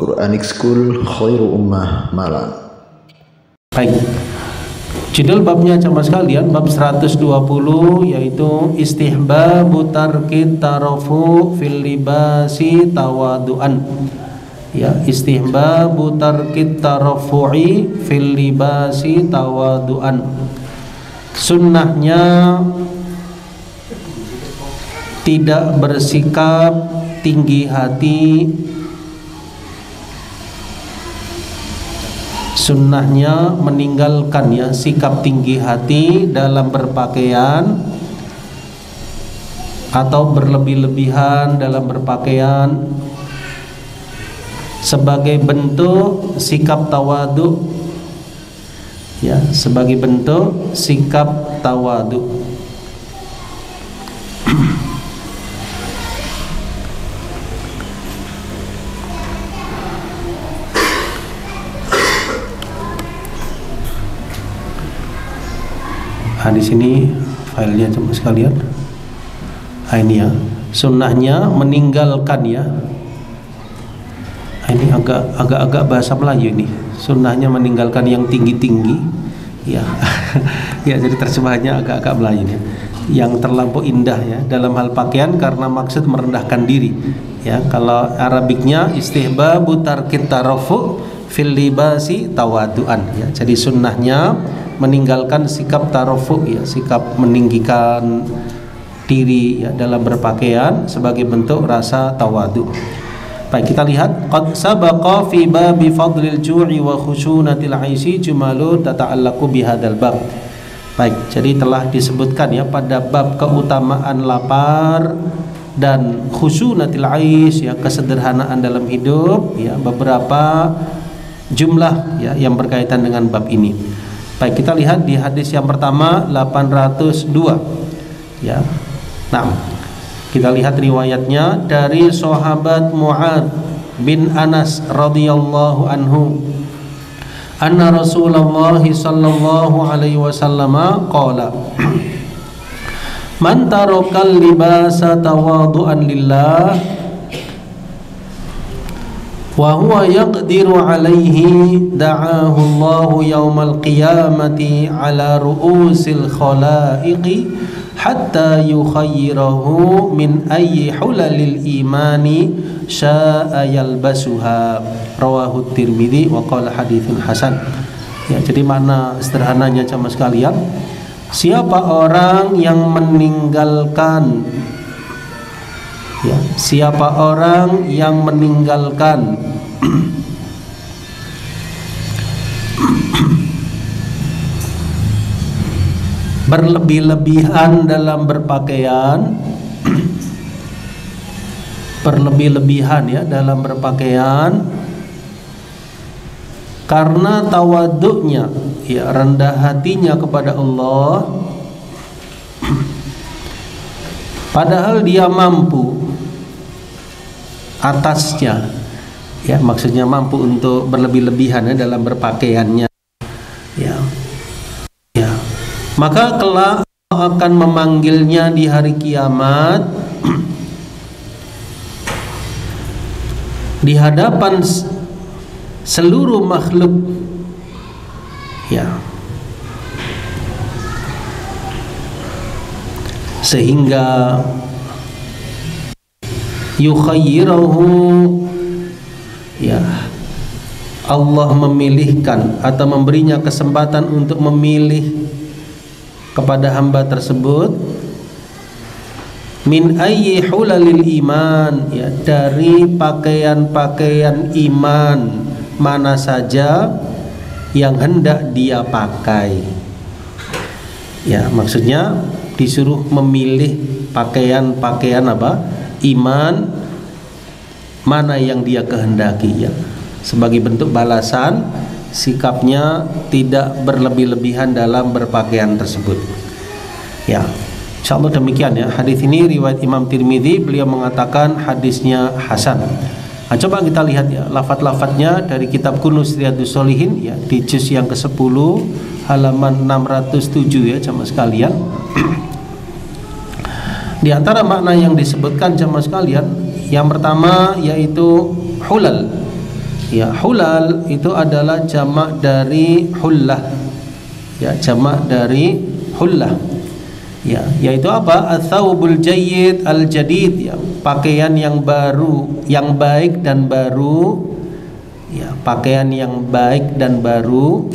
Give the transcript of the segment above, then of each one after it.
Quranic School Khairu Ummah Malang. Baik, judul babnya jamaah sekalian, bab 120, yaitu istihbabu tarkit tarafu fil libasi tawadu'an. Ya, istihbabu tarkit tarafu'i fil libasi tawadu'an. Sunnahnya tidak bersikap tinggi hati, sunnahnya meninggalkan ya sikap tinggi hati dalam berpakaian atau berlebih-lebihan dalam berpakaian sebagai bentuk sikap tawadu, ya, sebagai bentuk sikap tawadu. Nah, di sini filenya cuma sekalian. Nah, ini ya, sunnahnya meninggalkan ya. Nah, ini agak bahasa Melayu ini. Sunnahnya meninggalkan yang tinggi-tinggi, ya. Ya, jadi terjemahannya agak Melayu ya. Yang terlampau indah ya dalam hal pakaian karena maksud merendahkan diri. Ya, kalau Arabiknya istihbabu tarkit tarafu fil libasi tawadu'an ya. Jadi sunnahnya meninggalkan sikap tarafu ya, sikap meninggikan diri ya dalam berpakaian sebagai bentuk rasa tawadu. Baik, kita lihat qad sabaqa fi babi fadlil ju'i wa khushunatil 'aishi jumalu tata'allaqu bihadzal bab. Baik, jadi telah disebutkan ya pada bab keutamaan lapar dan khushunatil 'aish ya, kesederhanaan dalam hidup ya, beberapa jumlah ya yang berkaitan dengan bab ini. Baik, kita lihat di hadis yang pertama 802 ya. Nah, kita lihat riwayatnya dari sahabat Mu'ad bin Anas radhiyallahu anhu. Anna Rasulullah sallallahu alaihi wasallam qala man tarakal libasa tawadu'an lillah wa huwa yaqdiru alaihi da'ahu Allahu yaumal qiyamati ala ru'usil khalaiqi hatta yukhayyirahu min ayyi hulalil imani sya'a yalbasuha. Rawahu Tirmidzi wa qala haditsun hasan. Ya, jadi makna sederhananya jamaah sekalian, siapa orang yang meninggalkan ya, siapa orang yang meninggalkan berlebih-lebihan dalam berpakaian, berlebih-lebihan ya dalam berpakaian karena tawaduknya ya, rendah hatinya kepada Allah, padahal dia mampu atasnya ya, maksudnya mampu untuk berlebih-lebihan ya dalam berpakaiannya ya. Ya, maka kelak Allah akan memanggilnya di hari kiamat di hadapan seluruh makhluk ya, sehingga yukhayyirahu ya, Allah memilihkan atau memberinya kesempatan untuk memilih kepada hamba tersebut min ayyi hulalil iman ya, dari pakaian-pakaian iman mana saja yang hendak dia pakai ya, maksudnya disuruh memilih pakaian-pakaian apa? Iman mana yang dia kehendaki ya, sebagai bentuk balasan sikapnya tidak berlebih-lebihan dalam berpakaian tersebut. Ya, insyaallah demikian ya. Hadis ini riwayat Imam Tirmidzi, beliau mengatakan hadisnya hasan. Nah, coba kita lihat ya lafaz-lafaznya dari kitab Kunuz Riyadhus Shalihin ya, di juz yang ke-10 halaman 607 ya jamaah sekalian. Di antara makna yang disebutkan jamaah sekalian, yang pertama yaitu hulal Ya, hulal itu adalah jamak dari hullah. Ya, jamak dari hullah. Ya, yaitu apa? Ats-tsaubul jayyid al-jadid, ya, pakaian yang baru, yang baik dan baru. Ya, pakaian yang baik dan baru.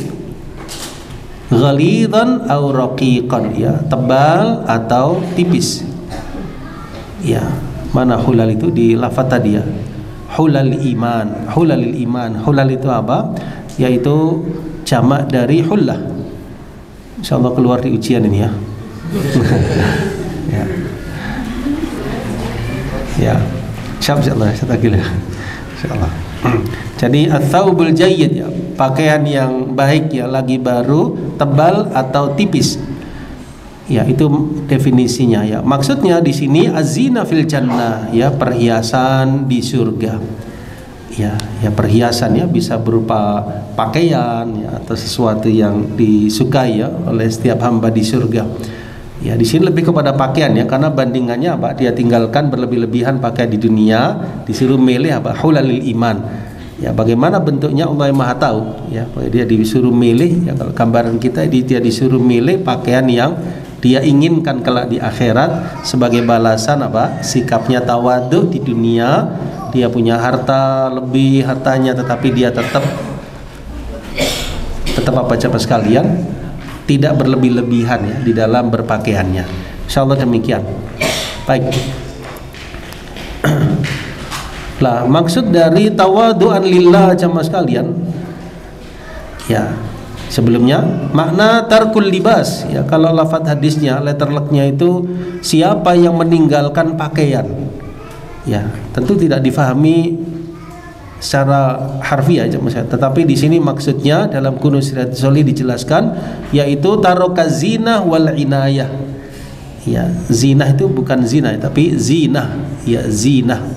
Ghalidhan aw raqiqan, ya, tebal atau tipis. Ya, mana hulal itu di lafaz tadi ya? Hulal iman, hulalil iman. Hulal itu apa? Yaitu jamak dari hullah. Insyaallah keluar di ujian ini ya. Ya. Ya. Insyaallah saya tagih insyaallah. Jadi ats-tsaubul jayyid, ya, pakaian yang baik, ya, lagi baru, tebal atau tipis. Ya, itu definisinya, ya. Maksudnya di sini az-zina fil jannah, ya, perhiasan di surga. Ya, ya, perhiasan, ya, bisa berupa pakaian, ya, atau sesuatu yang disukai, ya, oleh setiap hamba di surga. Ya, di sini lebih kepada pakaian, ya, karena bandingannya apa? Dia tinggalkan berlebih-lebihan pakaian di dunia, disuruh milih apa? Hulalil iman. Ya, bagaimana bentuknya Allah yang Maha tahu, ya. Dia disuruh milih, ya, kalau gambaran kita dia disuruh milih pakaian yang dia inginkan kelak di akhirat sebagai balasan apa? Sikapnya tawadhu di dunia. Dia punya harta lebih hartanya, tetapi dia tetap apa coba sekalian, tidak berlebih-lebihan, ya, di dalam berpakaiannya. Insyaallah demikian. Baik. Lah, maksud dari tawadu'an lillah jamaah sekalian, ya, sebelumnya makna tarkul libas, ya, kalau lafaz hadisnya letter luck-nya itu siapa yang meninggalkan pakaian, ya, tentu tidak difahami secara harfiah, tetapi di sini maksudnya dalam Kunuz Riyadhus Shalihin dijelaskan, yaitu taroka zina wal inayah. Ya, zina itu bukan zina, tapi zina, ya, zina.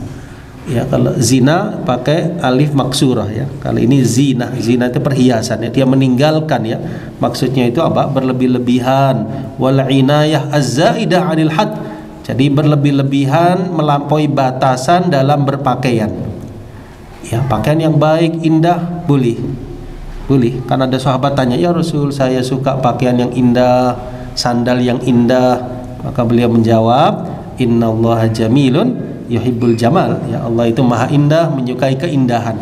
Ya, kalau zina pakai alif maksurah, ya. Kalau ini zina, zina itu perhiasan, ya. Dia meninggalkan, ya. Maksudnya itu apa? Berlebih-lebihan. Wal inayah az-zaidah 'anil had. Jadi berlebih-lebihan, melampaui batasan dalam berpakaian. Ya, pakaian yang baik, indah, boleh. Boleh. Karena ada sahabat tanya, "Ya Rasul, saya suka pakaian yang indah, sandal yang indah." Maka beliau menjawab, "Innallaha jamilun yuhibbul jamal." Ya, Allah itu maha indah, menyukai keindahan.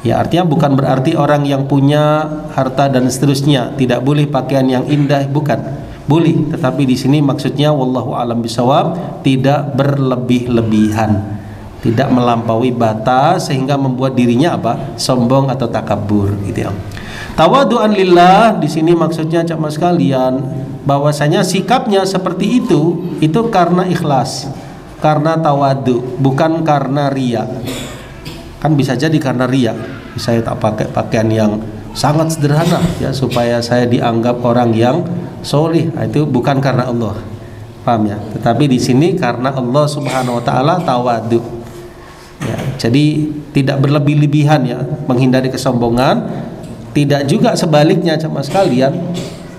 Ya, artinya bukan berarti orang yang punya harta dan seterusnya tidak boleh pakaian yang indah, bukan. Boleh, tetapi di sini maksudnya wallahu alam bisawab, tidak berlebih-lebihan, tidak melampaui batas sehingga membuat dirinya apa? Sombong atau takabur, gitu ya. Tawadu'an lillah di sini maksudnya jamaah sekalian, bahwasanya sikapnya seperti itu karena ikhlas, karena tawadu, bukan karena riya. Kan bisa jadi karena riya. Saya tak pakai pakaian yang sangat sederhana, ya, supaya saya dianggap orang yang solih. Itu bukan karena Allah, paham, ya? Tetapi di sini karena Allah Subhanahu Wa Taala tawadu. Ya, jadi tidak berlebih-lebihan, ya, menghindari kesombongan. Tidak juga sebaliknya sama sekalian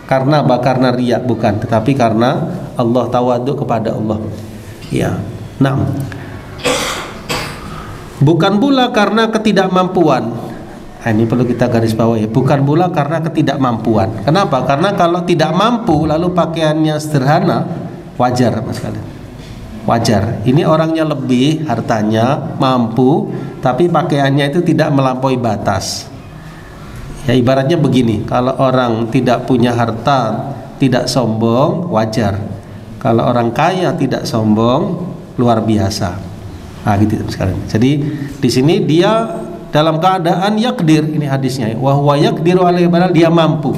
karena riya, bukan, tetapi karena Allah, tawadu kepada Allah. Ya. Nah, bukan pula karena ketidakmampuan. Nah, ini perlu kita garis bawahi, bukan pula karena ketidakmampuan. Kenapa? Karena kalau tidak mampu lalu pakaiannya sederhana, wajar Mas kalian. Wajar. Ini orangnya lebih hartanya, mampu, tapi pakaiannya itu tidak melampaui batas. Ya, ibaratnya begini, kalau orang tidak punya harta, tidak sombong, wajar. Kalau orang kaya tidak sombong, luar biasa. Nah, gitu sekalian. Jadi di sini dia dalam keadaan yakdir, ini hadisnya, wa huwa yaqdiru alaihi, dia mampu.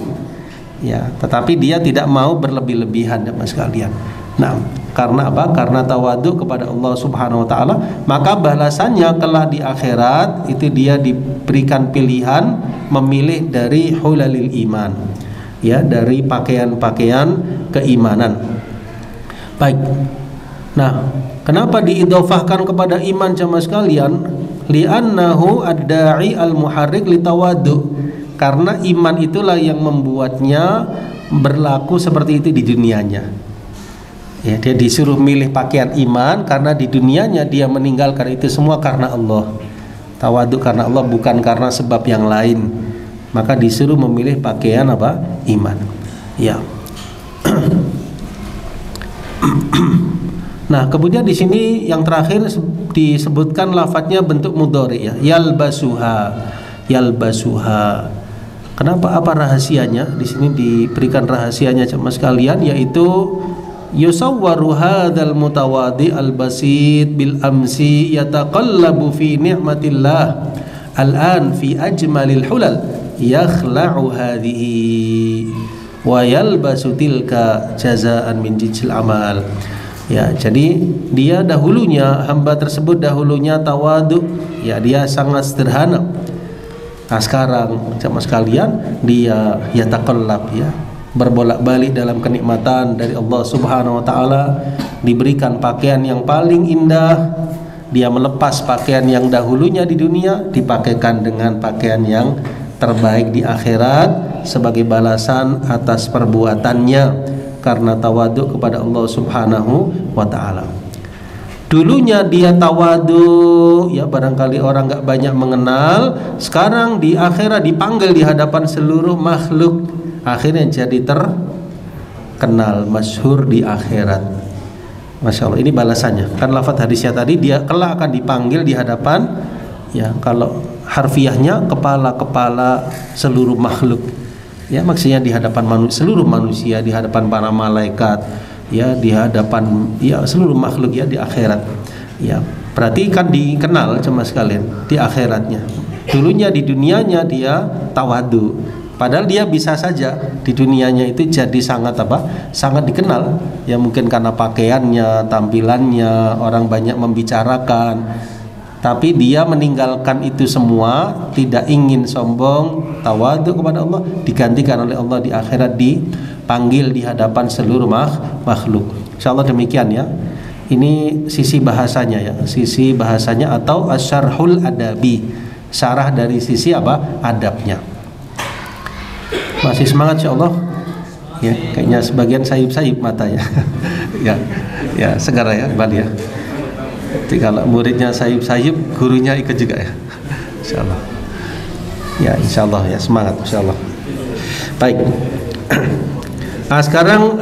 Ya, tetapi dia tidak mau berlebih-lebihan, ya, Mas sekalian. Nah, karena apa? Karena tawadu kepada Allah Subhanahu Wa Taala, maka balasannya kelak di akhirat itu dia diberikan pilihan memilih dari hulalil iman, ya, dari pakaian-pakaian keimanan. Baik. Nah, kenapa diidhofahkan kepada iman jamaah sekalian? Li'annahu ad-da'i al-muharrik litawadu. Karena iman itulah yang membuatnya berlaku seperti itu di dunianya. Ya, dia disuruh milih pakaian iman karena di dunianya dia meninggalkan itu semua karena Allah. Tawadhu karena Allah, bukan karena sebab yang lain. Maka disuruh memilih pakaian apa? Iman. Ya. Nah, kemudian di sini yang terakhir disebutkan lafadznya bentuk mudhari ya. Yalbasuha. Yalbasuha. Kenapa, apa rahasianya? Di sini diberikan rahasianya jemaah sekalian, yaitu yusawwaru hadzal mutawadi al-basit bil amsi yataqallabu fi ni'matillah al-an fi ajmalil hulal yakhla'u hadhihi wa yalbasu tilka jazaan min jinsil amal. Ya, jadi dia dahulunya, hamba tersebut dahulunya tawadu, ya dia sangat sederhana. Nah, sekarang jemaah sekalian dia yataqallab, ya berbolak-balik dalam kenikmatan dari Allah Subhanahu wa taala, diberikan pakaian yang paling indah, dia melepas pakaian yang dahulunya di dunia, dipakaikan dengan pakaian yang terbaik di akhirat sebagai balasan atas perbuatannya karena tawadhu kepada Allah Subhanahu wa taala. Dulunya dia tawadhu, ya barangkali orang enggak banyak mengenal, sekarang di akhirat dipanggil di hadapan seluruh makhluk, akhirnya jadi terkenal, masyhur di akhirat. Masya Allah, ini balasannya. Kan lafaz hadisnya tadi, dia kelak akan dipanggil di hadapan, ya kalau harfiahnya kepala-kepala seluruh makhluk. Ya maksudnya di hadapan seluruh manusia, di hadapan para malaikat, ya di hadapan ya seluruh makhluk ya di akhirat. Ya, berarti kan dikenal cuma sekalian di akhiratnya. Dulunya di dunianya dia tawadhu. Padahal dia bisa saja di dunianya itu jadi sangat apa? Sangat dikenal. Ya mungkin karena pakaiannya, tampilannya, orang banyak membicarakan. Tapi dia meninggalkan itu semua, tidak ingin sombong, tawadhu kepada Allah, digantikan oleh Allah di akhirat, dipanggil di hadapan seluruh makhluk. Insyaallah demikian ya. Ini sisi bahasanya ya, sisi bahasanya atau asyarhul adabi, syarah dari sisi apa? Adabnya. Masih semangat insyaallah. Ya, kayaknya sebagian sayup-sayup matanya. ya, segar ya, Bali ya. Jadi kalau muridnya sayup-sayup, gurunya ikut juga ya. Insyaallah. Ya, insyaallah ya, semangat insyaallah. Baik. Nah, sekarang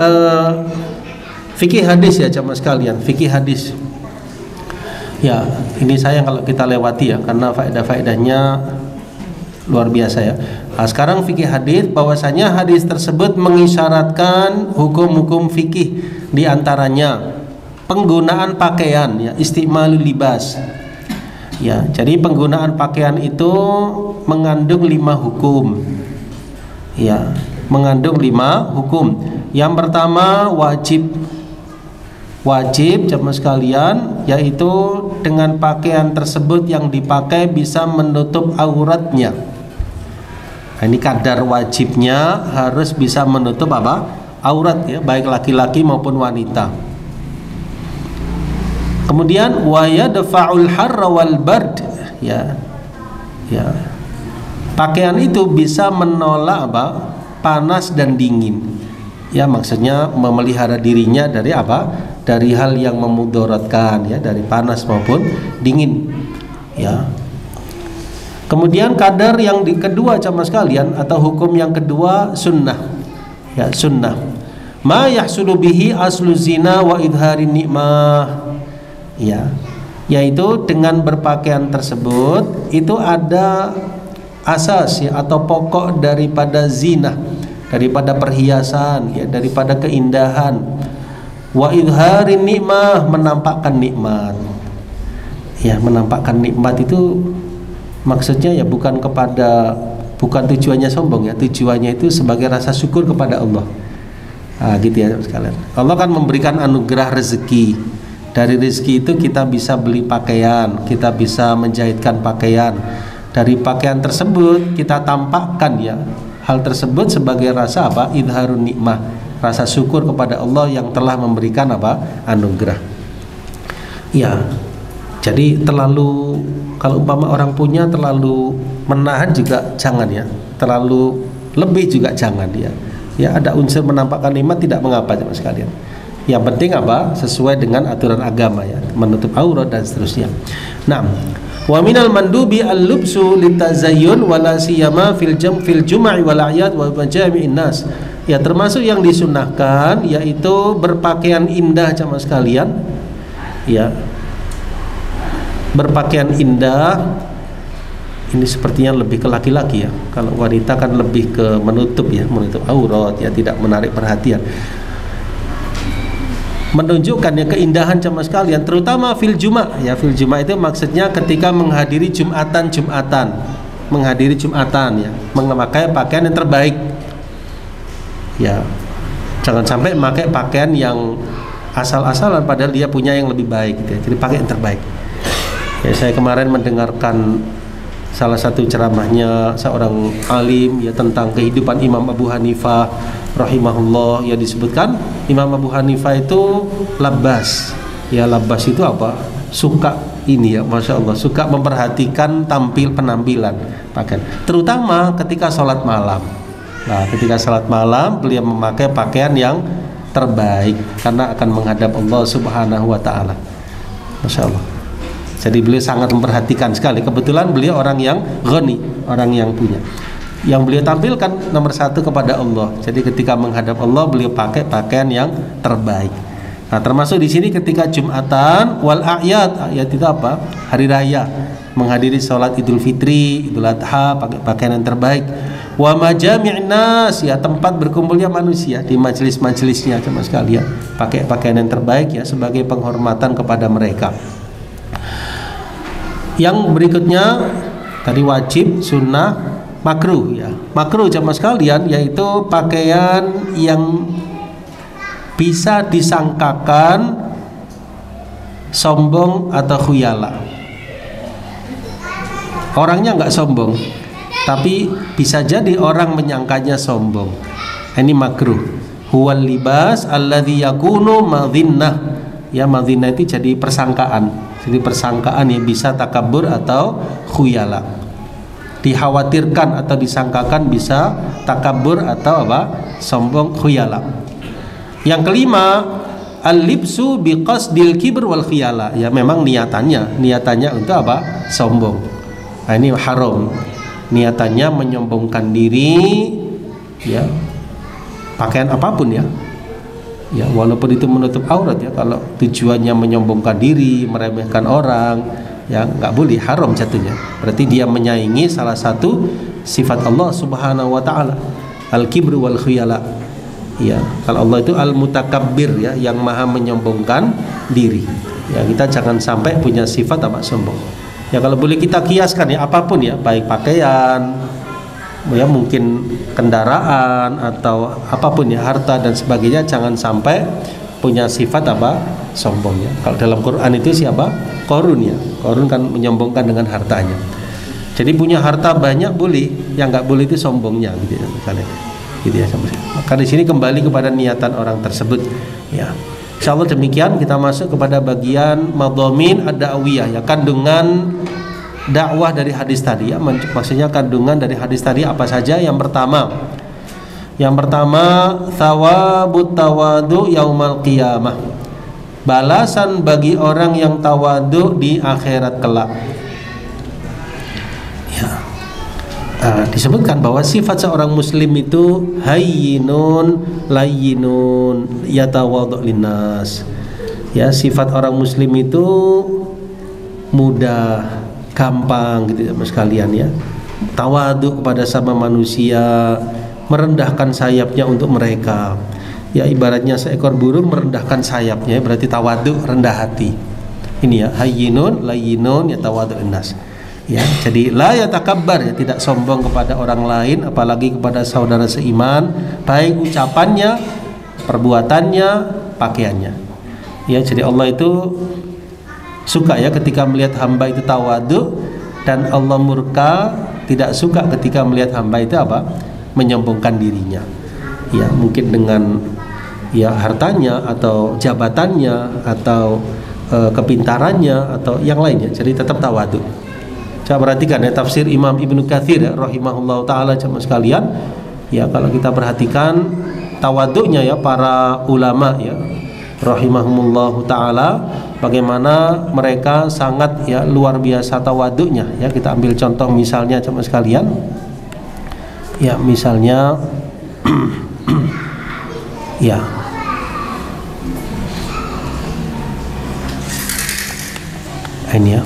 fikih hadis ya jemaah sekalian, fikih hadis. Ya, ini sayang kalau kita lewati ya, karena faedah-faedahnya luar biasa ya. Nah, sekarang fikih hadis, bahwasanya hadis tersebut mengisyaratkan hukum-hukum fikih, di antaranya penggunaan pakaian ya, istimalul libas. Ya, jadi penggunaan pakaian itu mengandung 5 hukum. Ya, mengandung 5 hukum. Yang pertama wajib jemaah sekalian, yaitu dengan pakaian tersebut yang dipakai bisa menutup auratnya. Nah, ini kadar wajibnya harus bisa menutup apa? Aurat ya, baik laki-laki maupun wanita. Kemudian wa yadfa'ul harra wal bard ya. Ya. Pakaian itu bisa menolak apa? Panas dan dingin. Ya, maksudnya memelihara dirinya dari apa? Dari hal yang memudaratkan ya, dari panas maupun dingin. Ya. Kemudian kadar yang kedua jemaah sekalian, atau hukum yang kedua sunnah. Ya, sunnah. Ma yahsulu bihi aslu zina wa idharin nikmah. Ya, yaitu dengan berpakaian tersebut itu ada asas ya, atau pokok daripada zina, daripada perhiasan ya, daripada keindahan. Wa idharin nikmah, menampakkan nikmat. Ya, menampakkan nikmat itu maksudnya ya bukan tujuannya sombong ya, tujuannya itu sebagai rasa syukur kepada Allah. Nah, gitu ya sekalian. Allah kan memberikan anugerah rezeki. Dari rezeki itu kita bisa beli pakaian, kita bisa menjahitkan pakaian. Dari pakaian tersebut kita tampakkan ya hal tersebut sebagai rasa apa? Idharun nikmah, rasa syukur kepada Allah yang telah memberikan apa? Anugerah. Ya. Jadi terlalu, kalau umpama orang punya terlalu menahan juga jangan ya. Terlalu lebih juga jangan ya. Ya, ada unsur menampakkan nikmat tidak mengapa jemaah sekalian. Yang penting apa? Sesuai dengan aturan agama ya, menutup aurat dan seterusnya. Nah, Wa minal mandubi al-lubsu litazayyun wala siyama fil jum'i wal a'yad wa majami'in nas. Ya, termasuk yang disunahkan yaitu berpakaian indah jamaah sekalian. Ya. Berpakaian indah ini sepertinya lebih ke laki-laki ya. Kalau wanita kan lebih ke menutup ya, menutup aurat ya, tidak menarik perhatian. Menunjukkannya keindahan jamaah sekalian, terutama fil juma' ya. Fil juma' itu maksudnya ketika menghadiri Jumatan ya, memakai pakaian yang terbaik. Ya, jangan sampai memakai pakaian yang asal-asalan padahal dia punya yang lebih baik gitu ya. Jadi pakai yang terbaik. Ya, saya kemarin mendengarkan salah satu ceramahnya seorang alim ya tentang kehidupan Imam Abu Hanifah rahimahullah, ya disebutkan Imam Abu Hanifah itu labbas. Ya, labbas itu apa? Suka ini ya, masya Allah, suka memperhatikan penampilan pakaian, terutama ketika sholat malam. Nah, ketika sholat malam beliau memakai pakaian yang terbaik karena akan menghadap Allah Subhanahu wa taala. Masya Allah. Jadi beliau sangat memperhatikan sekali. Kebetulan beliau orang yang ghani, orang yang punya. Yang beliau tampilkan nomor satu kepada Allah. Jadi ketika menghadap Allah beliau pakai pakaian yang terbaik. Nah, termasuk di sini ketika Jumatan wal a'yad. A'yad itu apa? Hari raya. Menghadiri sholat Idul Fitri, Idul Adha, pakai pakaian yang terbaik. Wa majami'in nas, ya tempat berkumpulnya manusia di majelis-majelisnya sama sekalian. Pakai pakaian yang terbaik ya sebagai penghormatan kepada mereka. Yang berikutnya tadi wajib, sunnah, makruh ya. Makruh jamaah sekalian yaitu pakaian yang bisa disangkakan sombong atau khuyala. Orangnya nggak sombong, tapi bisa jadi orang menyangkanya sombong. Ini makruh. Huwal libas alladzi yakunu madhinnah. Ya, madhinnah itu jadi persangkaan. Jadi persangkaan yang bisa takabur atau khuyala. Dikhawatirkan atau disangkakan bisa takabur atau apa? Sombong, khuyala. Yang kelima, al-libsu biqasdil kibr wal khuyala. Ya, memang niatannya untuk apa? Sombong. Nah, ini haram. Niatannya menyombongkan diri ya. Pakaian apapun ya. Ya, walaupun itu menutup aurat ya, kalau tujuannya menyombongkan diri, meremehkan orang, ya nggak boleh, haram jatuhnya. Berarti dia menyaingi salah satu sifat Allah Subhanahu wa taala, al-kibru wal khuyala. Ya, kalau Allah itu al-mutakabbir ya, yang maha menyombongkan diri. Ya, kita jangan sampai punya sifat apa? Sombong. Ya, kalau boleh kita kiaskan ya, apapun ya, baik pakaian, ya mungkin kendaraan atau apapun ya, harta dan sebagainya, jangan sampai punya sifat apa? Sombong ya. Kalau dalam Quran itu siapa? Qarun ya. Qarun kan menyombongkan dengan hartanya. Jadi punya harta banyak boleh, yang nggak boleh itu sombongnya gitu ya, misalnya. Gitu ya. Maka di sini kembali kepada niatan orang tersebut ya. Insyaallah demikian kita masuk kepada bagian madhamin ad-da'wiyah ya, kandungan dakwah dari hadis tadi ya. Maksudnya kandungan dari hadis tadi apa saja? Yang pertama thawabut tawadu yaumal qiyamah, balasan bagi orang yang tawadu di akhirat kelak ya. Disebutkan bahwa sifat seorang muslim itu hayyinun layyinun yatawadhu linnas ya. Sifat orang muslim itu mudah, gampang gitu ya mas kalian ya, tawadu kepada sama manusia, merendahkan sayapnya untuk mereka ya. Ibaratnya seekor burung merendahkan sayapnya, berarti tawadu, rendah hati. Ini ya, hayyinun layyinun yatawadhu linnas ya. Jadi la yatakabbar ya, tidak sombong kepada orang lain, apalagi kepada saudara seiman, baik ucapannya, perbuatannya, pakaiannya ya. Jadi Allah itu suka ya ketika melihat hamba itu tawadu, dan Allah murka, tidak suka ketika melihat hamba itu apa? Menyombongkan dirinya ya, mungkin dengan ya hartanya atau jabatannya atau kepintarannya atau yang lainnya. Jadi tetap tawadu. Coba perhatikan ya tafsir Imam Ibnu Katsir ya, rahimahullah taala jemaah sekalian ya. Kalau kita perhatikan tawaduknya ya para ulama ya, rahimahumullah taala, bagaimana mereka sangat ya luar biasa tawaduknya ya. Kita ambil contoh misalnya jemaah sekalian. Ya, misalnya ya. Ini ya.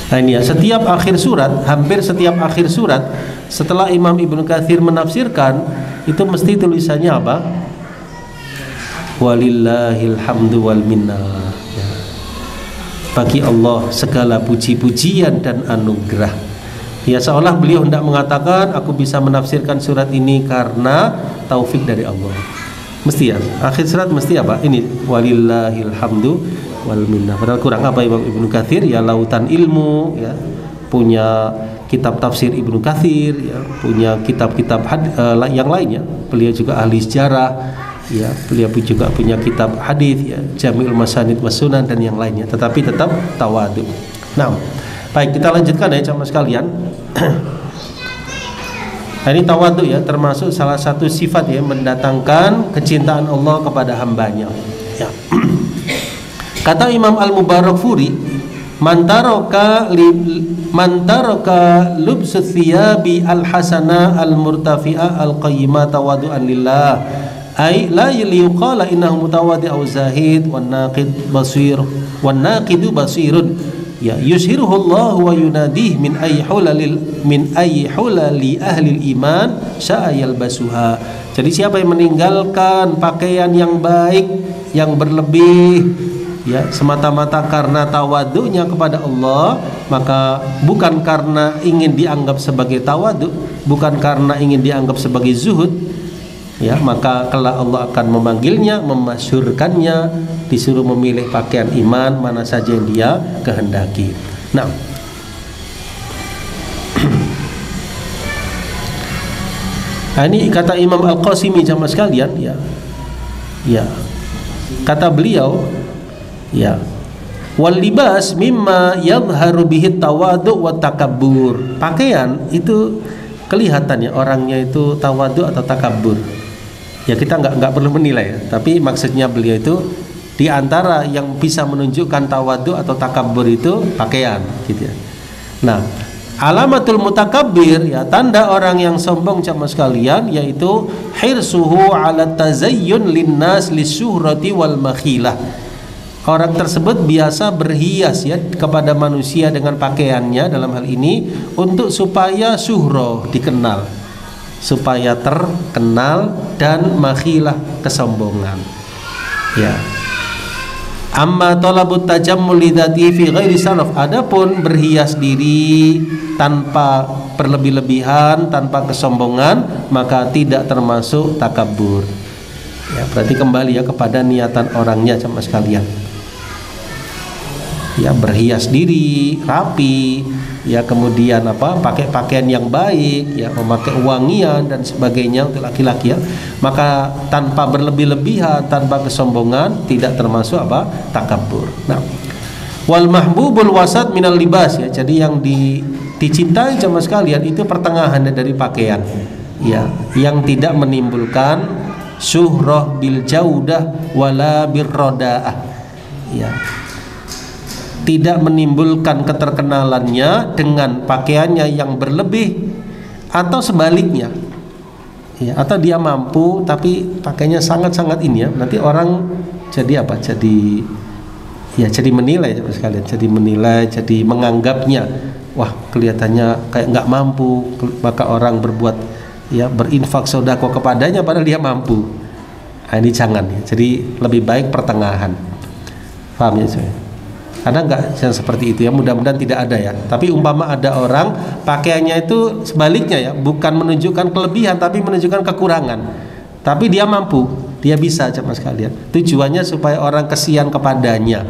Nah ini ya, setiap akhir surat, hampir setiap akhir surat setelah Imam Ibnu Katsir menafsirkan, itu mesti tulisannya apa? Walillahil hamdu wal minnah ya. Bagi Allah segala puji-pujian dan anugerah. Ya, seolah beliau hendak mengatakan aku bisa menafsirkan surat ini karena taufik dari Allah. Mesti ya, akhir surat mesti apa? Ini walillahil hamdu wal minnah. Padahal kurang apa Imam Ibnu Katsir ya, lautan ilmu ya, punya kitab tafsir Ibnu Katsir ya, punya kitab-kitab yang lainnya. Beliau juga ahli sejarah ya, beliau juga punya kitab hadis ya, Jami'ul Masanid was Sunan dan yang lainnya, tetapi tetap tawadhu. Nah, baik, kita lanjutkan ya jemaah sekalian. Nah, ini tawadhu ya, termasuk salah satu sifat ya mendatangkan kecintaan Allah kepada hambanya ya. Kata Imam Al-Mubarakfuri, man taraka lubsu thiyabi al-hasana al-murtafi'a al-qayyimah tawadu'an lillah, ay la yuqala innahu mutawaddi' aw zahid wan naqidu basirun ya, yushiruhu Allah wa yunadih min ayyi hulali ahli iman sya'a yalbasuha. Jadi siapa yang meninggalkan pakaian yang baik, yang berlebih ya, semata-mata karena tawaduknya kepada Allah, maka bukan karena ingin dianggap sebagai tawaduk, bukan karena ingin dianggap sebagai zuhud ya, maka kelak Allah akan memanggilnya, memasyhurkannya, disuruh memilih pakaian iman mana saja yang dia kehendaki. Nah, nah ini kata Imam Al-Qasimi jamaah sekalian ya. Ya. Kata beliau ya, wal libas mimma yadhharu bihi tawadu' wa takabbur. Pakaian itu kelihatan ya orangnya itu tawadhu atau takabur. Ya, kita nggak perlu menilai ya, tapi maksudnya beliau itu di antara yang bisa menunjukkan tawadhu atau takabur itu pakaian gitu ya. Nah, alamatul mutakabbir ya, tanda orang yang sombong jamaah sekalian, yaitu hirsuhu ala tazayyun linnas lisyuhrati wal makhilah. Orang tersebut biasa berhias ya kepada manusia dengan pakaiannya, dalam hal ini untuk supaya syuhroh, dikenal, supaya terkenal, dan makhilah, kesombongan ya. Amma talabut tajammul lidzati fi ghairi saraf, adapun berhias diri tanpa berlebih-lebihan, tanpa kesombongan, maka tidak termasuk takabur ya. Berarti kembali ya kepada niatan orangnya jemaah sekalian ya, berhias diri rapi ya, kemudian pakai pakaian yang baik ya, memakai wangian dan sebagainya untuk laki-laki ya, maka tanpa berlebih-lebihan, tanpa kesombongan, tidak termasuk takabur. Nah, wal mahbubul wasat minal libas ya, jadi yang dicintai jemaah sekalian itu pertengahan dari pakaian ya, yang tidak menimbulkan syuhrah bil jaudah wala birrodaah ya, tidak menimbulkan keterkenalannya dengan pakaiannya yang berlebih, atau sebaliknya ya, atau dia mampu tapi pakainya sangat-sangat ini ya, nanti orang jadi jadi menilai sekalian, jadi menilai, jadi menganggapnya wah kelihatannya kayak nggak mampu, maka orang berbuat ya, berinfak sedekah kepadanya padahal dia mampu. Nah, ini jangan ya, jadi lebih baik pertengahan. Paham ya saya? Ada nggak yang seperti itu ya? Mudah-mudahan tidak ada ya. Tapi umpama ada orang pakaiannya itu sebaliknya ya, bukan menunjukkan kelebihan tapi menunjukkan kekurangan, tapi dia mampu, dia bisa jemaah sekalian. Tujuannya supaya orang kesian kepadanya.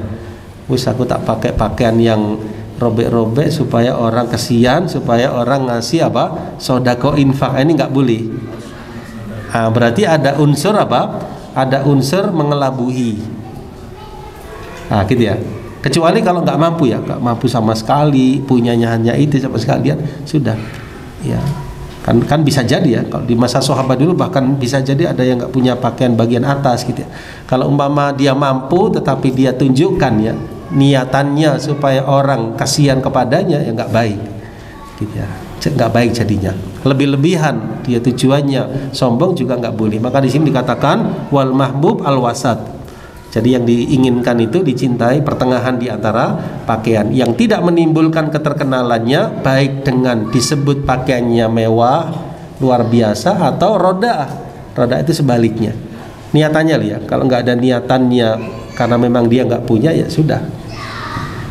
Wis aku tak pakai pakaian yang robek-robek supaya orang kesian, supaya orang ngasih sedekah infak. Ini nggak boleh. Nah, berarti ada unsur ada unsur mengelabui. Nah, gitu ya. Kecuali kalau nggak mampu ya, nggak mampu sama sekali, punyanya hanya itu sama sekalian, sudah ya. Kan bisa jadi ya, kalau di masa sahabat dulu bahkan bisa jadi ada yang nggak punya pakaian bagian atas gitu ya. Kalau umpama dia mampu tetapi dia tunjukkan ya niatannya supaya orang kasihan kepadanya, ya nggak baik gitu ya, nggak baik jadinya. Lebih-lebihan dia tujuannya sombong juga nggak boleh. Maka di sini dikatakan wal mahbub al wasat. Jadi yang diinginkan itu dicintai pertengahan di antara pakaian yang tidak menimbulkan keterkenalannya, baik dengan disebut pakaiannya mewah luar biasa atau roda itu sebaliknya. Niatannya lihat, kalau nggak ada niatannya karena memang dia nggak punya, ya sudah.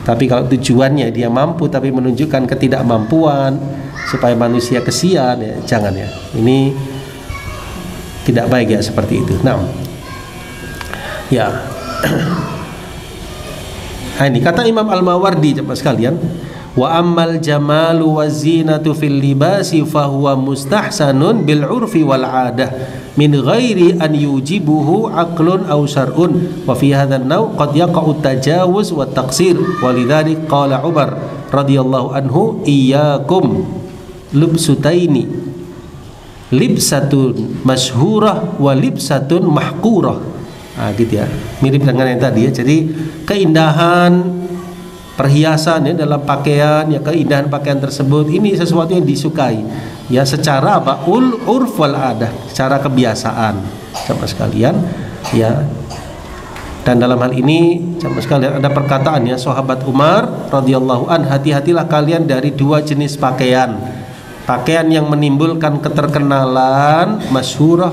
Tapi kalau tujuannya dia mampu tapi menunjukkan ketidakmampuan supaya manusia kesian, ya jangan ya. Ini tidak baik ya seperti itu. Nah, ya. Nah, ini kata Imam Al-Mawardi jemaah sekalian, wa ammal jamalu wazinatu fil libasi fahuwa mustahsanun bil urfi wal adah min ghairi an yujibuhu aqlun aw syar'un wa fi hadzal naw qad yaqa'u tajawuz wa taqsir walidzalik qala Umar radhiyallahu anhu iyyakum lubsutaini libsatun masyhurah wa libsatun mahqurah. Nah, gitu ya, mirip dengan yang tadi ya. Jadi keindahan perhiasan ya dalam pakaian, ya keindahan pakaian tersebut ini sesuatu yang disukai ya secara apa? Urf wal adah, secara kebiasaan sama sekalian ya. Dan dalam hal ini sama sekalian ada perkataan ya sahabat Umar radhiyallahu an, hati-hatilah kalian dari dua jenis pakaian. Pakaian yang menimbulkan keterkenalan, masyhurah.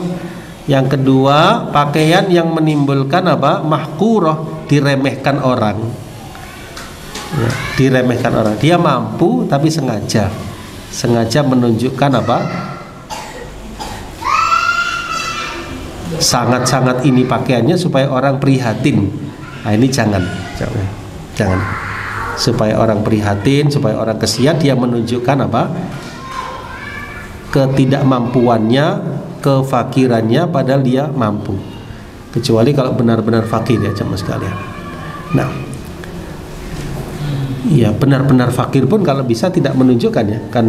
Yang kedua, pakaian yang menimbulkan apa? Mahqurah, diremehkan orang. Ya, diremehkan orang. Dia mampu tapi sengaja menunjukkan apa? Sangat-sangat ini pakaiannya supaya orang prihatin. Nah, ini jangan. Supaya orang prihatin, supaya orang kesian, dia menunjukkan apa? Ketidakmampuannya, kefakirannya, padahal dia mampu. Kecuali kalau benar-benar fakir ya jemaah sekalian. Nah, ya benar-benar fakir pun kalau bisa tidak menunjukkan ya, kan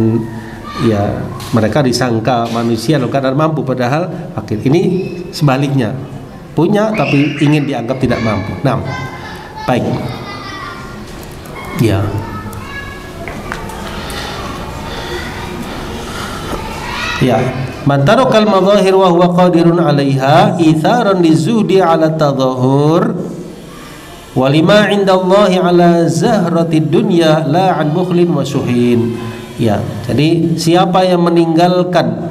ya mereka disangka manusia loh kadar mampu padahal fakir. Ini sebaliknya, punya tapi ingin dianggap tidak mampu. Nah, baik. Ya. Ya, man tarakal madhahir wa huwa qadirun 'alaiha itharan lizuhdi 'ala tadhahur wa lima 'indallahi 'ala zahratid dunya la 'an bukhlin wa syuhin. Ya, jadi siapa yang meninggalkan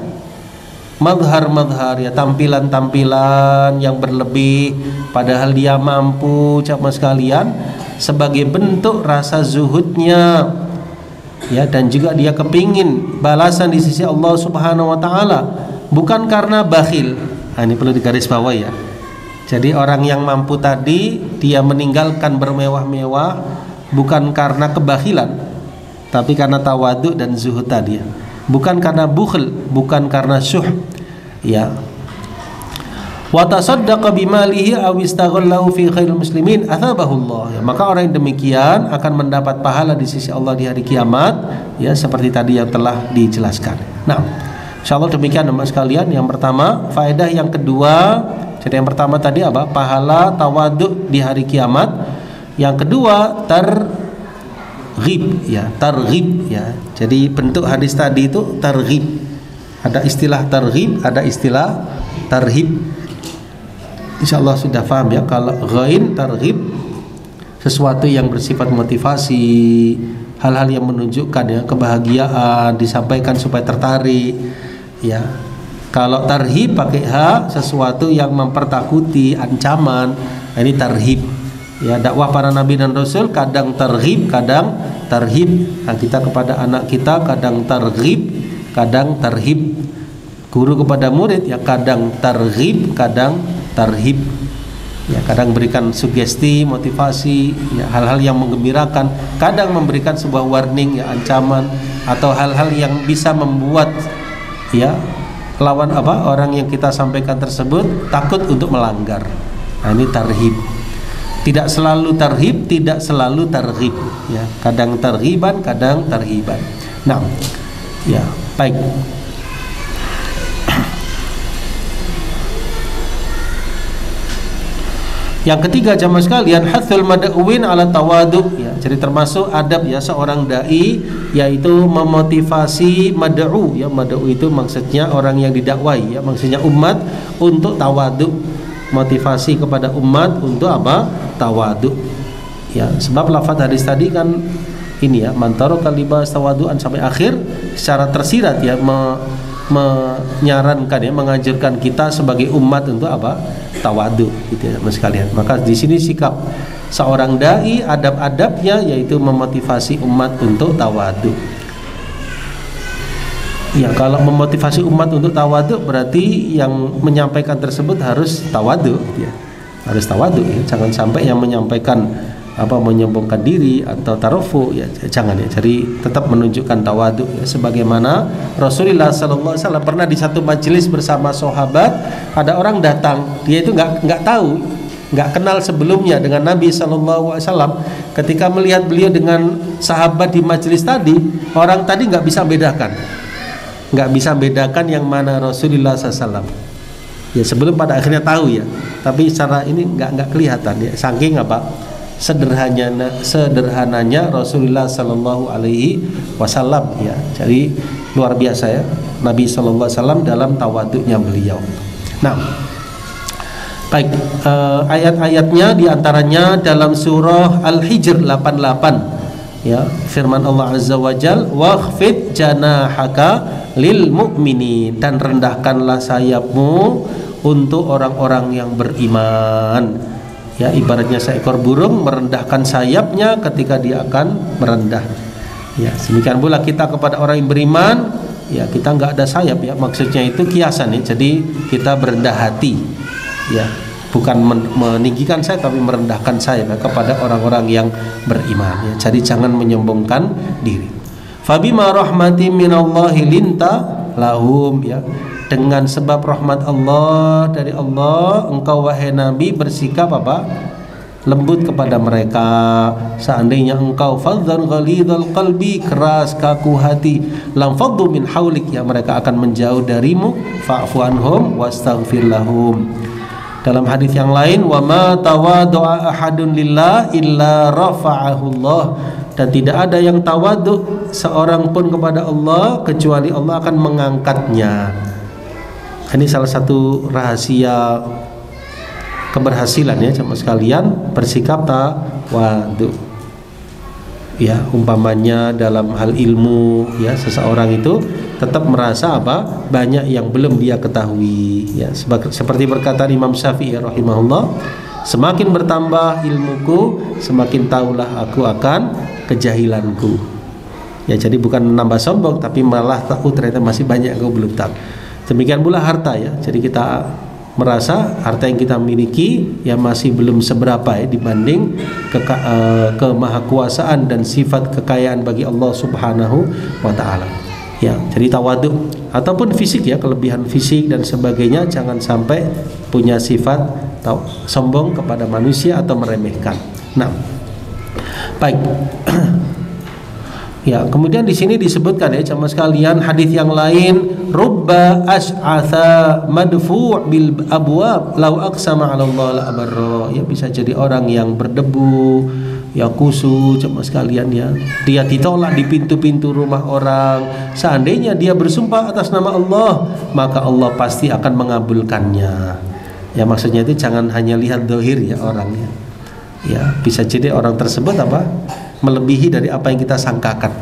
madhar ya tampilan-tampilan yang berlebih padahal dia mampu jamaah sekalian sebagai bentuk rasa zuhudnya ya, dan juga dia kepingin balasan di sisi Allah Subhanahu wa taala, bukan karena bakhil. Nah, ini perlu digarisbawahi ya. Jadi orang yang mampu tadi dia meninggalkan bermewah-mewah bukan karena kebakhilan, tapi karena tawadhu dan zuhud tadi ya. Bukan karena bukhl, bukan karena syuh. Ya. Wa tasaddaqa bimalihi aw istaghallahu fi khairil muslimin athabahullah. Ya, maka orang yang demikian akan mendapat pahala di sisi Allah di hari kiamat ya, seperti tadi yang telah dijelaskan. Nah, insyaallah demikian teman sekalian. Yang pertama, faedah yang kedua. Jadi yang pertama tadi apa? Pahala tawadhu di hari kiamat. Yang kedua, targhib ya, targhib ya. Jadi bentuk hadis tadi itu targhib. Ada istilah targhib, ada istilah tarhib. Insyaallah sudah paham ya, kalau ghain targhib sesuatu yang bersifat motivasi, hal-hal yang menunjukkan ya kebahagiaan, disampaikan supaya tertarik ya. Kalau tarhib pakai ha, sesuatu yang mempertakuti, ancaman. Nah, ini tarhib ya. Dakwah para nabi dan rasul kadang targhib, kadang tarhib. Nah, kita kepada anak kita kadang targhib, kadang tarhib. Guru kepada murid ya kadang targhib, kadang tarhib ya, kadang berikan sugesti, motivasi ya, hal-hal yang menggembirakan, kadang memberikan sebuah warning ya, ancaman, atau hal-hal yang bisa membuat ya lawan apa orang yang kita sampaikan tersebut takut untuk melanggar. Nah, ini tarhib. Tidak selalu tarhib, tidak selalu targhib ya, kadang targhiban, kadang tarhiban. Nah, ya baik. Yang ketiga jamaah sekalian, hathul mad'uwin ala tawadu, ya. Jadi termasuk adab ya seorang dai, yaitu memotivasi mad'u, ya. Mad'u itu maksudnya orang yang didakwai, ya, maksudnya umat untuk tawadu. Motivasi kepada umat untuk apa? Tawadu. Ya, sebab lafaz hadis tadi kan ini ya, mantaro kalibas tawaduan sampai akhir secara tersirat ya, menyarankan ya, menganjurkan kita sebagai umat untuk apa? Tawadu, gitu ya mas sekalian. Maka di sini sikap seorang dai, adab-adabnya yaitu memotivasi umat untuk tawadu. Ya, kalau memotivasi umat untuk tawadu berarti yang menyampaikan tersebut harus tawadu, gitu ya. Harus tawadu ya. Jangan sampai yang menyampaikan menyombongkan diri atau tarofu, ya jangan ya. Jadi tetap menunjukkan tawadu ya, sebagaimana Rasulullah SAW pernah di satu majelis bersama sahabat, ada orang datang, dia itu nggak tahu, nggak kenal sebelumnya dengan Nabi SAW. Ketika melihat beliau dengan sahabat di majelis tadi, orang tadi nggak bisa bedakan yang mana Rasulullah SAW. Ya sebelum pada akhirnya tahu ya, tapi secara ini nggak kelihatan ya, saking sederhananya Rasulullah Sallallahu Alaihi Wasallam ya. Jadi luar biasa ya Nabi Sallallahu Alaihi Wasallam dalam tawaduknya beliau. Nah, baik, ayat-ayatnya diantaranya dalam surah Al-Hijr 88 ya, firman Allah Azza wa Jal, wakhfid janahaka lil mu'minin, dan rendahkanlah sayapmu untuk orang-orang yang beriman. Ya, ibaratnya seekor burung merendahkan sayapnya ketika dia akan merendah. Ya, demikian pula kita kepada orang yang beriman, ya kita nggak ada sayap ya, maksudnya itu kiasan ya. Jadi kita berendah hati, ya bukan meninggikan sayap tapi merendahkan sayap ya, kepada orang-orang yang beriman. Ya, jadi jangan menyombongkan diri. Fabima rahmatin minallahi linta lahum, ya. Dengan sebab rahmat Allah dari Allah, engkau wahai Nabi bersikap lembut kepada mereka. Seandainya engkau fadhan ghalidhal qalbi, keras kaku hati, lam faddu min haulik, ya mereka akan menjauh darimu. Fa'fu anhum wastaghfir lahum. Dalam hadis yang lain, wa ma tawaddu'a ahadun lillah illa rafa'ahu Allah, dan tidak ada yang tawadhu seorang pun kepada Allah kecuali Allah akan mengangkatnya. Ini salah satu rahasia keberhasilan ya jemaah sekalian, bersikap tawadhu. Ya, umpamanya dalam hal ilmu ya, seseorang itu tetap merasa banyak yang belum dia ketahui ya, seperti perkataan Imam Syafi'i rahimahullah, semakin bertambah ilmuku semakin tahulah aku akan kejahilanku. Ya, jadi bukan menambah sombong tapi malah tahu ternyata masih banyak yang aku belum tahu. Demikian pula harta ya. Jadi kita merasa harta yang kita miliki ya masih belum seberapa ya dibanding kemahakuasaan dan sifat kekayaan bagi Allah Subhanahu wa taala. Ya, jadi tawadhu ataupun fisik ya, kelebihan fisik dan sebagainya, jangan sampai punya sifat sombong kepada manusia atau meremehkan. Nah, baik. Ya, kemudian di sini disebutkan ya jemaah sekalian hadis yang lain, rubba as'atha madfu' bil abwab law aqsama 'ala Allah la abarra. Ya, bisa jadi orang yang berdebu, ya kusu jemaah sekalian ya. Dia ditolak di pintu-pintu rumah orang. Seandainya dia bersumpah atas nama Allah, maka Allah pasti akan mengabulkannya. Ya, maksudnya itu jangan hanya lihat zahir ya orangnya. Ya, bisa jadi orang tersebut melebihi dari apa yang kita sangkakan.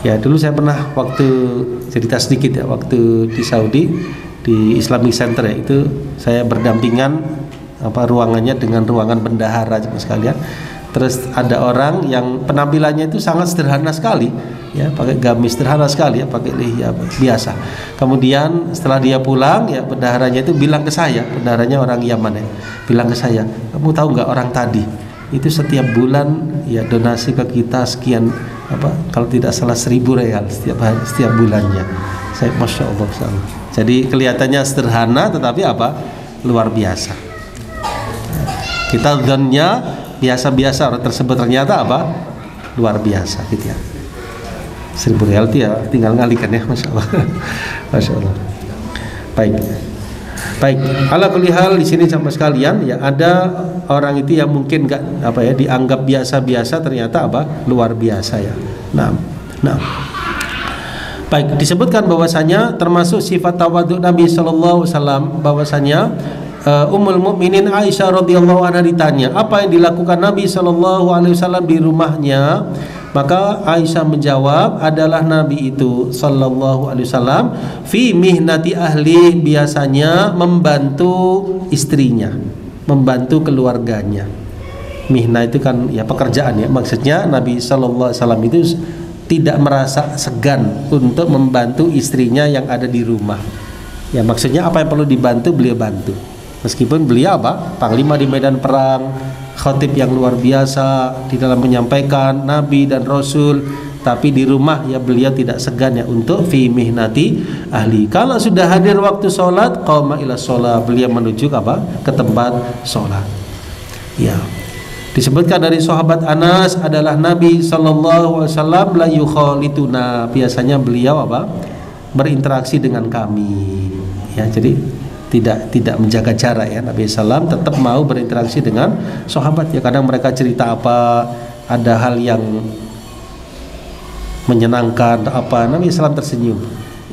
Ya, dulu saya pernah waktu cerita sedikit ya, waktu di Saudi di Islamic Center ya, itu saya berdampingan ruangannya dengan ruangan bendahara sekalian. Terus ada orang yang penampilannya itu sangat sederhana sekali ya, pakai gamis sederhana sekali ya, pakai lihya biasa. Kemudian setelah dia pulang ya, bendaharanya itu bilang ke saya, bendaharanya orang Yaman ya, bilang ke saya, kamu tahu nggak orang tadi itu setiap bulan ya donasi ke kita sekian kalau tidak salah 1.000 real setiap bulannya. Saya masya Allah. Jadi kelihatannya sederhana tetapi luar biasa. Kita zonnya biasa-biasa, orang tersebut ternyata luar biasa gitu ya. 1.000 real itu ya tinggal ngalikan ya, masya Allah. Masya Allah. Baik. Baik, ala kulli hal di sini sama sekalian ya, ada orang itu yang mungkin nggak dianggap biasa-biasa, ternyata luar biasa ya. Nah. Baik, disebutkan bahwasanya termasuk sifat tawadhu Nabi sallallahu alaihi wasallam, bahwasanya Ummul Mukminin Aisyah radhiyallahu anha ditanya, apa yang dilakukan Nabi sallallahu alaihi wasallam di rumahnya? Maka Aisyah menjawab, adalah Nabi itu sallallahu alaihi wasallam fi mihnati ahli, biasanya membantu istrinya, membantu keluarganya. Mihnah itu kan ya pekerjaan ya. Maksudnya Nabi sallallahu alaihi wasallam itu tidak merasa segan untuk membantu istrinya yang ada di rumah. Ya, maksudnya apa yang perlu dibantu beliau bantu. Meskipun beliau panglima di medan perang, khatib yang luar biasa di dalam menyampaikan Nabi dan Rasul, tapi di rumah ya beliau tidak segan ya untuk fi mihnati ahli. Kalau sudah hadir waktu sholat, qama ila sholat, beliau menuju ke tempat sholat. Ya, disebutkan dari sahabat Anas, adalah Nabi sallallahu alaihi wasallam la yukhalituna, biasanya beliau berinteraksi dengan kami. Ya, jadi tidak menjaga jarak ya. Nabi sallam tetap mau berinteraksi dengan sahabat ya. Kadang mereka cerita ada hal yang menyenangkan Nabi sallam tersenyum.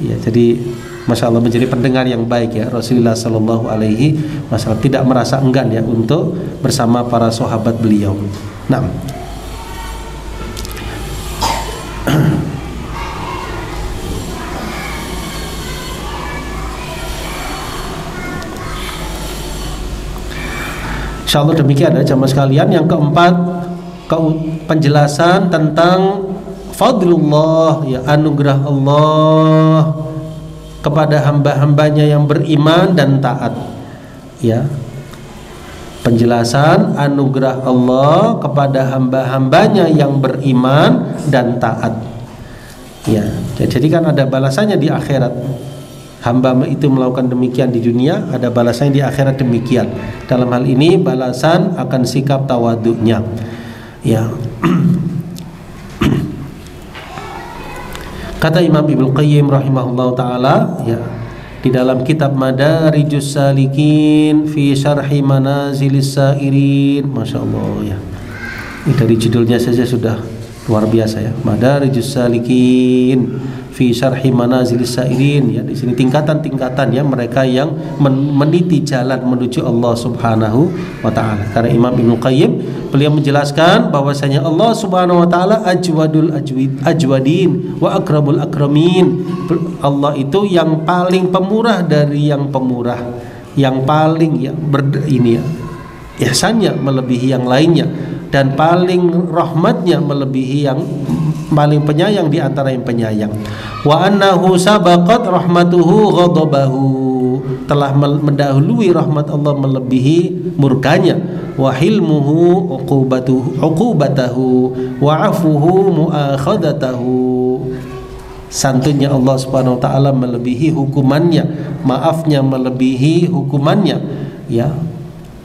Ya, jadi Masya Allah menjadi pendengar yang baik ya. Rasulullah sallallahu alaihi wasallam tidak merasa enggan ya untuk bersama para sahabat beliau. Nah, insyaallah demikian ya jamaah sekalian. Yang keempat, penjelasan tentang fadlullah ya, anugerah Allah kepada hamba-hambanya yang beriman dan taat ya. Penjelasan anugerah Allah kepada hamba-hambanya yang beriman dan taat ya. Jadi kan ada balasannya di akhirat. Hamba itu melakukan demikian di dunia, ada balasannya di akhirat demikian. Dalam hal ini balasan akan sikap tawadhunya. Ya. Kata Imam Ibnu Qayyim rahimahullah taala ya, di dalam kitab Madarijus Salikin fi Syarhi Manazilis Sairin, Masya Allah ya. Ini dari judulnya saja sudah luar biasa ya. Madarijus Salikin fi Syarhi Manazilis Sairin ya. Di sini tingkatan-tingkatan ya mereka yang meniti jalan menuju Allah Subhanahu wa taala. Karena Imam Ibnu Qayyim beliau menjelaskan bahwasanya Allah Subhanahu wa taala ajwadin wa akramul akramin. Allah itu yang paling pemurah dari yang pemurah, yang paling ya ihsannya melebihi yang lainnya, dan paling rahmatnya melebihi yang paling penyayang di antara yang penyayang. Wa annahu sabaqat rahmatuhu ghadabahu, telah mendahului rahmat Allah melebihi murkanya. Wa hilmuhu uqubatahu wa afuhu muakhadatahu, santunnya Allah Subhanahu wa taala melebihi hukumannya, maafnya melebihi hukumannya ya.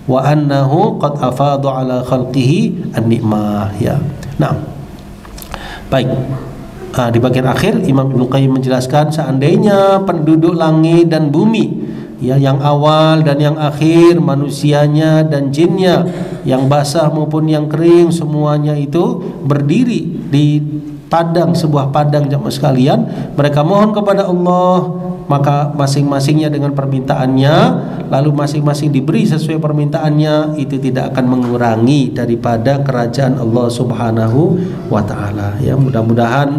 Wa annahu qad afadha ala khalqihi an-ni'mah ya. Nah, baik. Di bagian akhir Imam Ibnu Qayyim menjelaskan, seandainya penduduk langit dan bumi ya, yang awal dan yang akhir, manusianya dan jinnya, yang basah maupun yang kering, semuanya itu berdiri di sebuah padang jamaah sekalian, mereka mohon kepada Allah, maka masing-masingnya dengan permintaannya, lalu masing-masing diberi sesuai permintaannya, itu tidak akan mengurangi daripada kerajaan Allah Subhanahu wa taala ya. Mudah-mudahan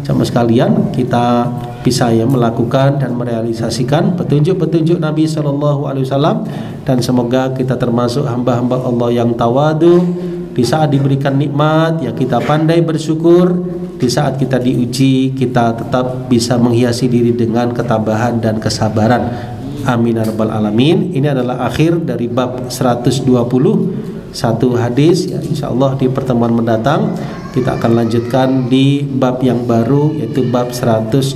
jamaah sekalian kita bisa ya melakukan dan merealisasikan petunjuk-petunjuk Nabi sallallahu alaihi wasallam, dan semoga kita termasuk hamba-hamba Allah yang tawadhu. Di saat diberikan nikmat ya kita pandai bersyukur, di saat kita diuji kita tetap bisa menghiasi diri dengan ketabahan dan kesabaran. Amin ya rabbal alamin. Ini adalah akhir dari bab 121 hadis ya. Insyaallah di pertemuan mendatang kita akan lanjutkan di bab yang baru, yaitu bab 121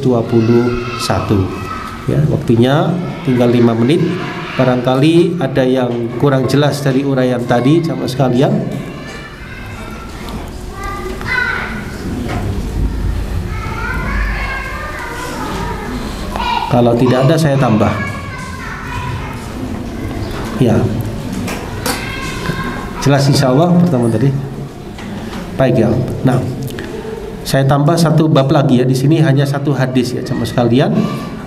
ya. Waktunya tinggal 5 menit. Barangkali ada yang kurang jelas dari uraian tadi jamaah sekalian. Kalau tidak ada saya tambah. Ya, jelas insyaallah pertemuan tadi. Baik ya. Nah, saya tambah satu bab lagi ya. Di sini hanya satu hadis ya, jemaah sekalian.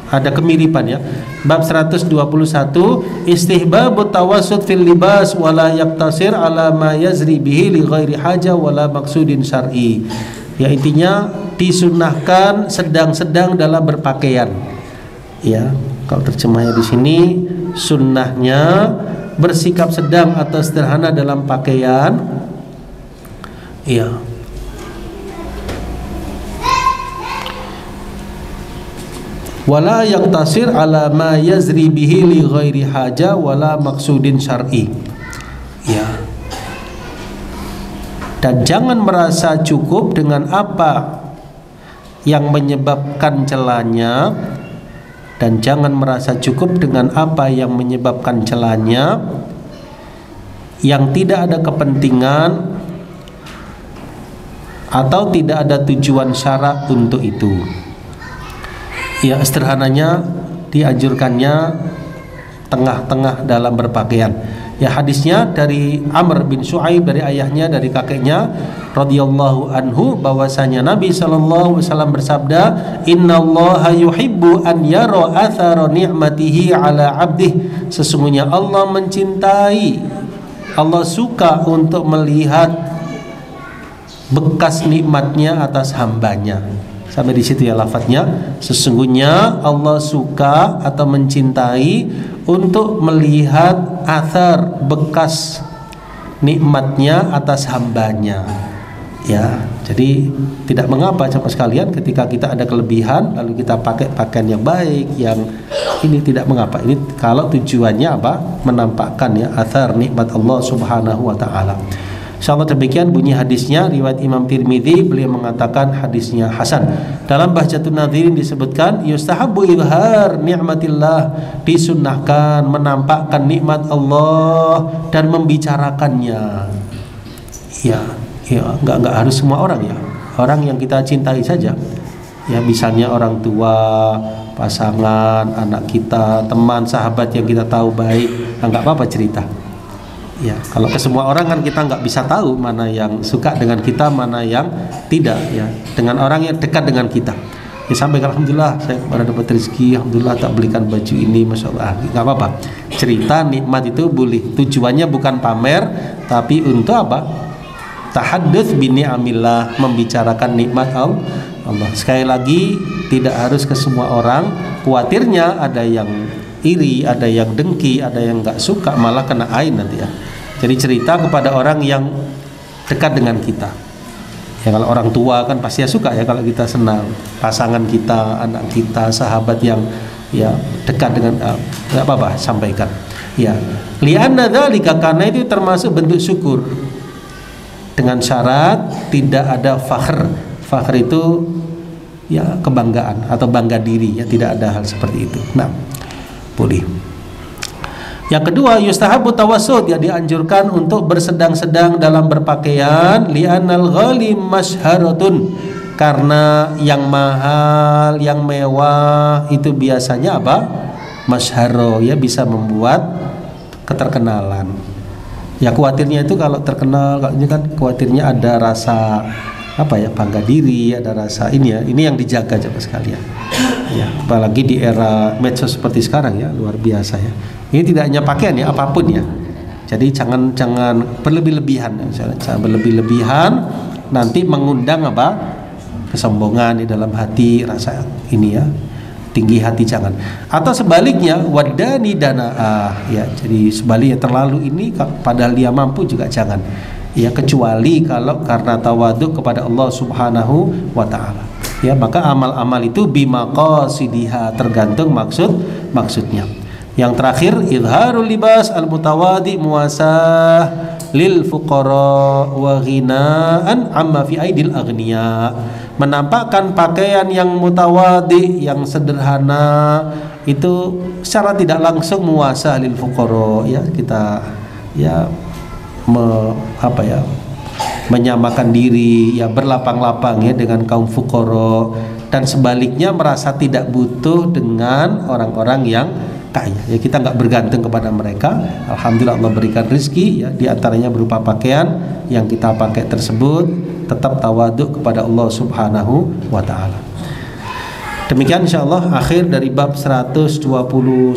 Ada kemiripan ya. Bab 121, istihbabut tawassut fil libas wala yaktasir ala ma yazri bihi li ghairi haja wala maksudin syar'i. Ya, intinya disunnahkan sedang-sedang dalam berpakaian. Ya, kalau terjemahnya di sini sunnahnya bersikap sedang atau sederhana dalam pakaian. Ya. Wala yaktasir ala ma yazri bihi li ghairi haja wala maksudin syar'i. Ya. Dan jangan merasa cukup dengan apa yang menyebabkan celanya, dan jangan merasa cukup dengan apa yang menyebabkan celanya yang tidak ada kepentingan atau tidak ada tujuan syara untuk itu. Ya, sederhananya dianjurkannya tengah-tengah dalam berpakaian. Ya, hadisnya dari Amr bin Shu'aib, dari ayahnya, dari kakeknya radhiyallahu anhu, bahwasanya Nabi sallallahu alaihi wasallam bersabda, "Innallaha yuhibbu an yara athara ni'matihi ala 'abdihi." Sesungguhnya Allah mencintai, Allah suka untuk melihat bekas nikmatnya atas hambanya. Sampai di situ ya lafadznya. Sesungguhnya Allah suka atau mencintai untuk melihat athar, bekas nikmatnya atas hambanya. Ya, jadi tidak mengapa jemaah sekalian ketika kita ada kelebihan lalu kita pakai pakaian yang baik, yang ini tidak mengapa. Ini kalau tujuannya apa? Menampakkan ya athar nikmat Allah Subhanahu wa taala. Insyaallah demikian bunyi hadisnya, riwayat Imam Tirmidzi, beliau mengatakan hadisnya hasan. Dalam Bahjatun Nadhirin disebutkan yustahabbu izhar ni'matillah, disunnahkan menampakkan nikmat Allah dan membicarakannya. Ya, enggak harus semua orang ya. Orang yang kita cintai saja. Ya, misalnya orang tua, pasangan, anak kita, teman, sahabat yang kita tahu baik, enggak apa-apa cerita. Ya, kalau ke semua orang kan kita nggak bisa tahu mana yang suka dengan kita, mana yang tidak ya. Dengan orang yang dekat dengan kita. Ya, sampai alhamdulillah saya kemarin dapat rezeki, alhamdulillah tak belikan baju ini, masya Allah, nggak apa-apa. Cerita nikmat itu boleh. Tujuannya bukan pamer, tapi untuk apa? Tahadduts bi ni'amillah, membicarakan nikmat Allah. Sekali lagi tidak harus ke semua orang. Khawatirnya ada yang iri, ada yang dengki, ada yang nggak suka, malah kena ain nanti ya. Jadi cerita kepada orang yang dekat dengan kita. Ya, kalau orang tua kan pasti ya suka ya kalau kita senang. Pasangan kita, anak kita, sahabat yang ya dekat dengan nggak apa-apa, sampaikan. Ya, li'anna dzalika, karena itu termasuk bentuk syukur. Dengan syarat tidak ada fakhr. Fakhr itu ya kebanggaan atau bangga diri ya, tidak ada hal seperti itu. Nah, boleh. Yang kedua, yustahabu tawassut, ya dianjurkan untuk bersedang-sedang dalam berpakaian, li'anal ghali masharatun, karena yang mahal, yang mewah itu biasanya apa? Masharo, ya bisa membuat keterkenalan. Ya khawatirnya itu kalau terkenal, kalau ini kan khawatirnya ada rasa apa ya, bangga diri, ada rasa ini ya, ini yang dijaga coba sekalian. Ya, apalagi di era medsos seperti sekarang ya, luar biasa ya. Ini tidak hanya pakaian ya, apapun ya. Jadi jangan berlebih-lebihan, jangan berlebih-lebihan, nanti mengundang apa? Kesombongan di dalam hati, rasa ini ya, tinggi hati jangan. Atau sebaliknya, wadani danaah ya. Jadi sebaliknya terlalu ini padahal dia mampu juga jangan. Ya, kecuali kalau karena tawadhu kepada Allah Subhanahu wa taala. Ya, maka amal-amal itu bimaqasidiha, tergantung maksudnya. Yang terakhir, izharul libas al-mutawadi muasah lil fuqara wa ghinaan amma fi aidil aghniya. Menampakkan pakaian yang mutawadi, yang sederhana, itu secara tidak langsung muasah lil fuqara ya, kita ya menyamakan diri ya, berlapang-lapang ya dengan kaum fuqara, dan sebaliknya merasa tidak butuh dengan orang-orang yang kaya. Ya, kita nggak bergantung kepada mereka. Alhamdulillah Allah berikan rezeki, ya, di antaranya berupa pakaian yang kita pakai tersebut, tetap tawaduk kepada Allah Subhanahu wa taala. Demikian insyaallah akhir dari bab 121.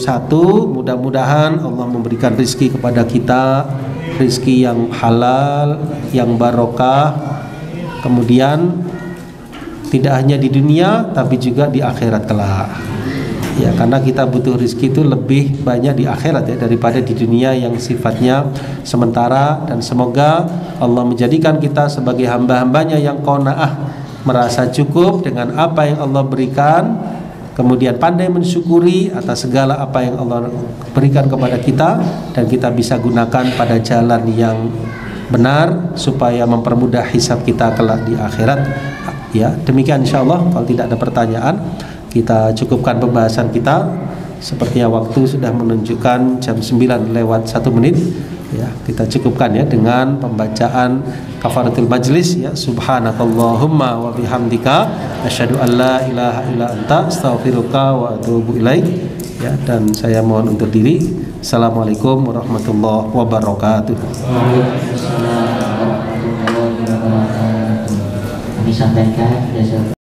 Mudah-mudahan Allah memberikan rezeki kepada kita, rezeki yang halal, yang barokah, kemudian tidak hanya di dunia tapi juga di akhirat kelak. Ya, karena kita butuh rezeki itu lebih banyak di akhirat ya daripada di dunia yang sifatnya sementara, dan semoga Allah menjadikan kita sebagai hamba-hambanya yang qanaah, merasa cukup dengan apa yang Allah berikan, kemudian pandai mensyukuri atas segala apa yang Allah berikan kepada kita, dan kita bisa gunakan pada jalan yang benar supaya mempermudah hisab kita kelak di akhirat. Ya, demikian insyaallah. Kalau tidak ada pertanyaan, kita cukupkan pembahasan kita. Sepertinya waktu sudah menunjukkan jam 9 lewat 1 menit. Ya, kita cukupkan ya dengan pembacaan kafaratul majlis ya. Subhanakallahumma wa bihamdika asyhadu an la ilaha illa anta astaghfiruka wa atubu ilaik. Ya, dan saya mohon undur diri. Assalamualaikum warahmatullahi wabarakatuh. Waalaikumsalam warahmatullahi wabarakatuh. Kami sampaikan